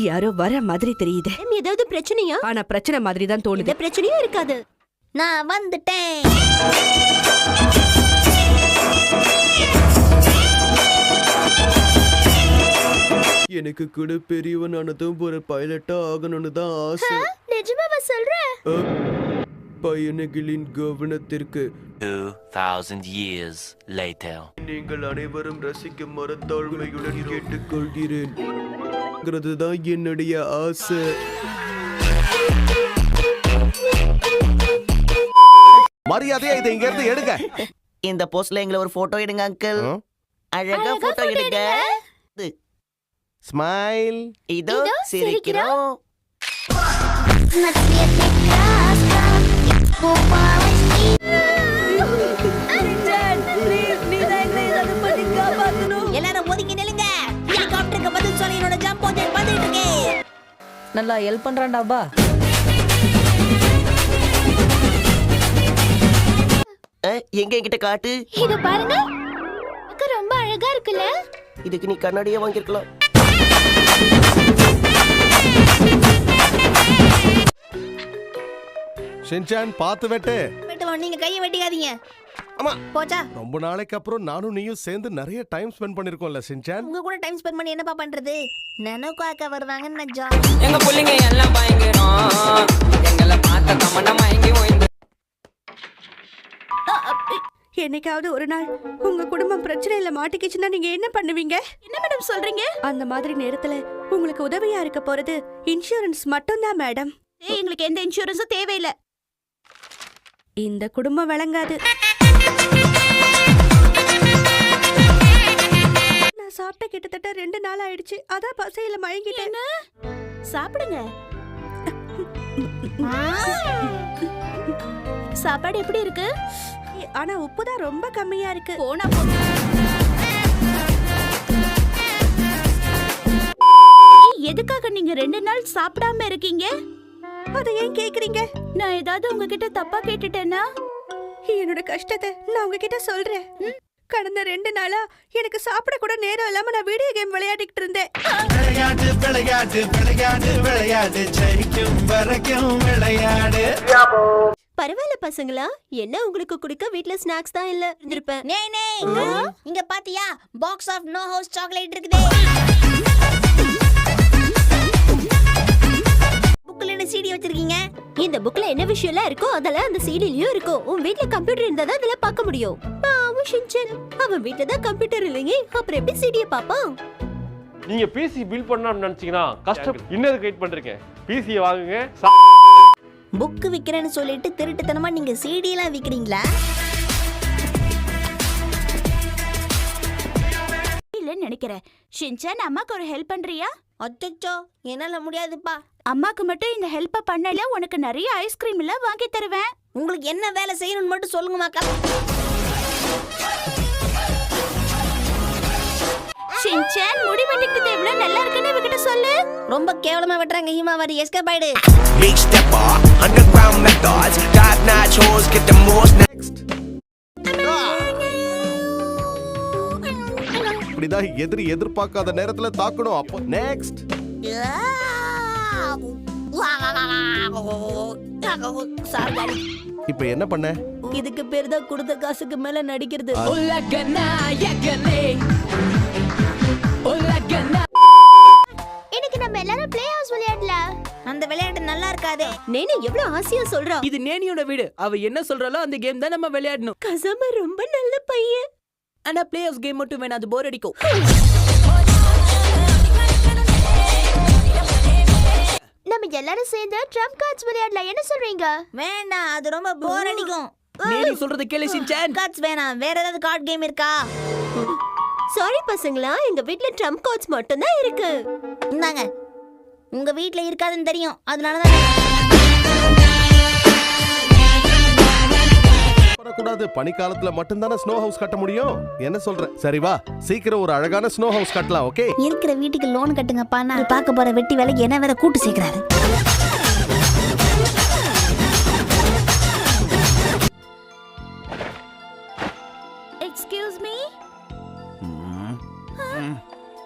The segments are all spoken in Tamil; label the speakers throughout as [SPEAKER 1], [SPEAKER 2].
[SPEAKER 1] யாரோ வர மாதிரி தெரியுது.
[SPEAKER 2] ஏதாவது பிரச்சனையா?
[SPEAKER 1] ஆனா பிரச்சனை மாதிரி தான் தோணுது.
[SPEAKER 2] பிரச்சனையும் இருக்காது. நான் வந்துட்டேன்.
[SPEAKER 3] எனக்கு கூட பெரியவனானதும் ஒரு பைலட்டா ஆகணும்னு தான் ஆசை.
[SPEAKER 2] நிஜமாவா சொல்ற?
[SPEAKER 3] பையன்களின் கவனத்திற்கு
[SPEAKER 4] 2000 years later.
[SPEAKER 3] நீங்கள் அனைவரும் ரசிக்க மரத்தாழ்மையுடன் கேட்டுக்கொள்கிறேன். தான் என்னுடைய ஆசை.
[SPEAKER 5] மரியாதையா இதை இங்க இருந்து எடுங்க.
[SPEAKER 6] இந்த போஸ்ட்ல எங்களை ஒரு போட்டோ எடுங்க அங்கிள். அழகா போட்டோ எடுங்க.
[SPEAKER 5] ஸ்மைல்.
[SPEAKER 6] இதோ சிரிக்கிறோம். எல்லாரும் ஒதுங்கி நில்லுங்க. ஹெலிகாப்டருக்கு பதில் சொல்லி என்னோட ஜம்ப் ஓஜன் வந்துட்டு இருக்கே.
[SPEAKER 7] நல்லா ஹெல்ப் பண்றான்டாப்பா.
[SPEAKER 6] எங்க என்கிட்ட காட்டு.
[SPEAKER 2] இது பாருங்க. அக்கா ரொம்ப அழகா இருக்குல்ல?
[SPEAKER 6] இதுக்கு நீ கண்ணாடியே வாங்கிருக்கலாம்.
[SPEAKER 5] ஷின்சான் பாத்து வெட்டு.
[SPEAKER 6] நீங்க கையை வெட்டிக்காதீங்க.
[SPEAKER 5] ஆமா
[SPEAKER 6] போச்சா.
[SPEAKER 5] ரொம்ப நாளைக்கு அப்புறம் நானும் நீயும் சேர்ந்து நிறைய டைம் ஸ்பெண்ட் பண்ணிருக்கோம்ல ஷின்சான்.
[SPEAKER 6] உங்க கூட டைம் ஸ்பெண்ட் பண்ணி என்னப்பா பண்றது? நனோக்கு அக்கா வருவாங்கன்னு நினைச்சோம்.
[SPEAKER 7] எங்க புள்ளைங்க எல்லாம் பயங்கரம். எங்களை பார்த்த கமண்ட மயங்கி ஓய்ந்து.
[SPEAKER 1] என்னைக்காவது ஒரு நாள் உங்க குடும்பம் பிரச்சனையில மாட்டிக்கிச்சுன்னா நீங்க என்ன பண்ணுவீங்க?
[SPEAKER 2] என்ன மேடம் சொல்றீங்க?
[SPEAKER 1] அந்த மாதிரி நேரத்துல உங்களுக்கு உதவியா இருக்க போறது இன்சூரன்ஸ் மட்டும்தான் மேடம்.
[SPEAKER 2] எங்களுக்கு எந்த இன்சூரன்ஸும் தேவையில்லை.
[SPEAKER 1] இந்த குடும்பம் விளங்காது. நான் சாப்பிட்ட கிட்டத்தட்ட 2 நாள் ஆயிடுச்சு. அதான் பசையில மயங்கிட்டேன்.
[SPEAKER 2] சாப்பிடுங்க. சாப்பாடு எப்படி இருக்கு?
[SPEAKER 1] ஆனா உப்பு தான் ரொம்ப கம்மியா இருக்கு.
[SPEAKER 2] போனா எதுக்காக நீங்க 2 நாள் சாப்பிடாம இருக்கீங்க?
[SPEAKER 1] அதை ஏன் கேக்குறீங்க?
[SPEAKER 2] நான் ஏதாவது உங்ககிட்ட தப்பா கேட்டுட்டேனா?
[SPEAKER 1] என்னோட கஷ்டத்தை நான் உங்ககிட்ட சொல்றேன். கடந்த 2 நாளா எனக்கு சாப்பிட கூட நேரம் இல்லாம நான் வீடியோ கேம் விளையாடிட்டு இருந்தேன்.
[SPEAKER 8] விளையாடு விளையாடு விளையாடு விளையாடு ஜெயிக்கும் வரைக்கும் விளையாடு.
[SPEAKER 2] பரவாயில்ல பசங்களா, என்ன உங்களுக்கு குடிக்க வீட்ல ஸ்நாக்ஸ் தான் இல்ல இருந்திருப்பேன்.
[SPEAKER 6] இங்க பாத்தியா box of no house chocolate இருக்குதே. புக்ல என்ன சிடி வச்சிருக்கீங்க?
[SPEAKER 2] இந்த புக்ல என்ன விஷயம்லாம் இருக்கோ அதெல்லாம் அந்த சிடிலயும் இருக்கும். உன் வீட்ல கம்ப்யூட்டர் இருந்தா தான் அதெல்லாம் பார்க்க முடியும். பாவம் ஷின்சான், அவன் வீட்ல தான் கம்ப்யூட்டர் இல்லையே, அப்புறம் எப்படி சிடியை பாப்பான்?
[SPEAKER 9] நீங்க பிசி பில் பண்ணணும்னு நினைச்சீங்கன்னா கஷ்டம். இன்னது வெயிட் பண்றீங்க. பிசியை வாங்குங்க.
[SPEAKER 6] புக் விக்கிறேன்னு சொல்லிட்டு திருட்டுத்தனமா நீங்க சிடி எல்லாம் விக்கிறீங்களா?
[SPEAKER 2] இல்லன்னு நினைக்கிறேன். ஷின்சான், அம்மாக்கு ஒரு ஹெல்ப் பண்றியா?
[SPEAKER 6] அச்சச்சோ, என்னால முடியாதுப்பா.
[SPEAKER 2] அம்மாக்கு மட்டும் இந்த ஹெல்ப் பண்ணல உனக்கு நிறைய ஐஸ்கிரீம் எல்லாம் வாங்கி தருவேன்.
[SPEAKER 6] உங்களுக்கு என்ன வேலை செய்யணும்னு மட்டும் சொல்லுங்கமாக்கா.
[SPEAKER 2] ஷின்சான், முடி வெட்டிக்கிட்டு எவ்வளவு நல்லா இருக்குன்னு இவகிட்ட சொல்லு.
[SPEAKER 6] ரொம்ப கேவலமா வெட்டுறாங்க ஹீமாவாரி. எஸ்கேப் ஆயிடு.
[SPEAKER 4] Big stepper, underground methods, top notch hoes get the most. Next.
[SPEAKER 5] இப்படிதான் எதிர்பார்க்காத நேரத்துல தாக்கணும். அப்போ நெக்ஸ்ட். இப்ப என்ன பண்ண?
[SPEAKER 6] இதுக்கு பேர் தான் கொடுத்த காசுக்கு மேல நடிக்கிறது.
[SPEAKER 2] இன்னைக்கு நம்ம எல்லாரும் ப்ளே ஹவுஸ் விளையாடலாம்.
[SPEAKER 6] அந்த விளையாட்டு நல்லா இருக்காதே.
[SPEAKER 2] நேனி எவ்வளவு ஆசையா சொல்றா.
[SPEAKER 7] இது நேனியோட வீடு. அவ என்ன சொல்றாளோ அந்த கேம் தான் நம்ம விளையாடணும்.
[SPEAKER 2] கசாம ரொம்ப நல்ல பையன்.
[SPEAKER 7] ஆனா ப்ளே ஹவுஸ் கேம் மட்டும் வேணா, அது போர் அடிக்கும்.
[SPEAKER 2] நம்ம எல்லாரும் சேர்ந்து ட்ரம்ப் கார்ட்ஸ் விளையாடலாம். என்ன சொல்றீங்க?
[SPEAKER 6] வேண்டாம், அது ரொம்ப போர் அடிக்கும்.
[SPEAKER 7] நேனி சொல்றது கேளு ஷின்சான்.
[SPEAKER 6] கார்ட்ஸ் வேணாம், வேற ஏதாவது கார்ட் கேம் இருக்கா?
[SPEAKER 2] சாரி பசங்களா, எங்க வீட்ல ட்ரம்ப் கார்ட்ஸ் மட்டும் தான் இருக்கு.
[SPEAKER 6] இந்தாங்க. உங்க வீட்ல இருக்காதுன்னு தெரியும், அதனால தான்.
[SPEAKER 5] வரக்கூடாது. பனிக்காலத்துல மட்டும்தானே ஸ்னோ ஹவுஸ் கட்ட முடியும். என்ன சொல்ற? சரி வா, சீக்கிரம் ஒரு அழகான ஸ்னோ ஹவுஸ் கட்டலாம். ஓகே?
[SPEAKER 6] இருக்கிற வீட்டுக்கு லோன் கட்டுங்கப்பா. நான் பார்க்க போற வெட்டி வேலைக்கு என்ன வேற கூட்டு சேர்க்கிறாரு.
[SPEAKER 2] எக்ஸ்கியூஸ் மீ,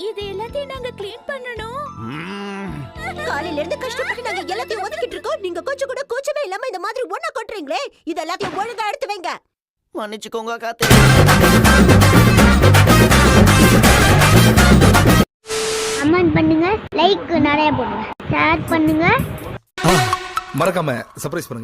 [SPEAKER 2] இது எல்லாத்தையும் நாங்க க்ளீன் பண்ணனும். காலையில இருந்து கஷ்டப்பட்டு நாங்க எல்லாத்தையும் ஒதுக்கிட்டு இருக்கோம். நீங்க கொஞ்சம் கூட கூச்சமே இல்லாம இந்த மாதிரி ஒண்ணா கொட்டுறீங்களே, இது எல்லாத்தையும் ஒழுங்கா எடுத்து வைங்க.
[SPEAKER 6] மன்னிச்சுக்கோங்க காத்து.
[SPEAKER 10] கமெண்ட் பண்ணுங்க, லைக் நிறைய போடுங்க, ஷேர் பண்ணுங்க,
[SPEAKER 8] மறக்காம சர்ப்ரைஸ் பண்ணுங்க.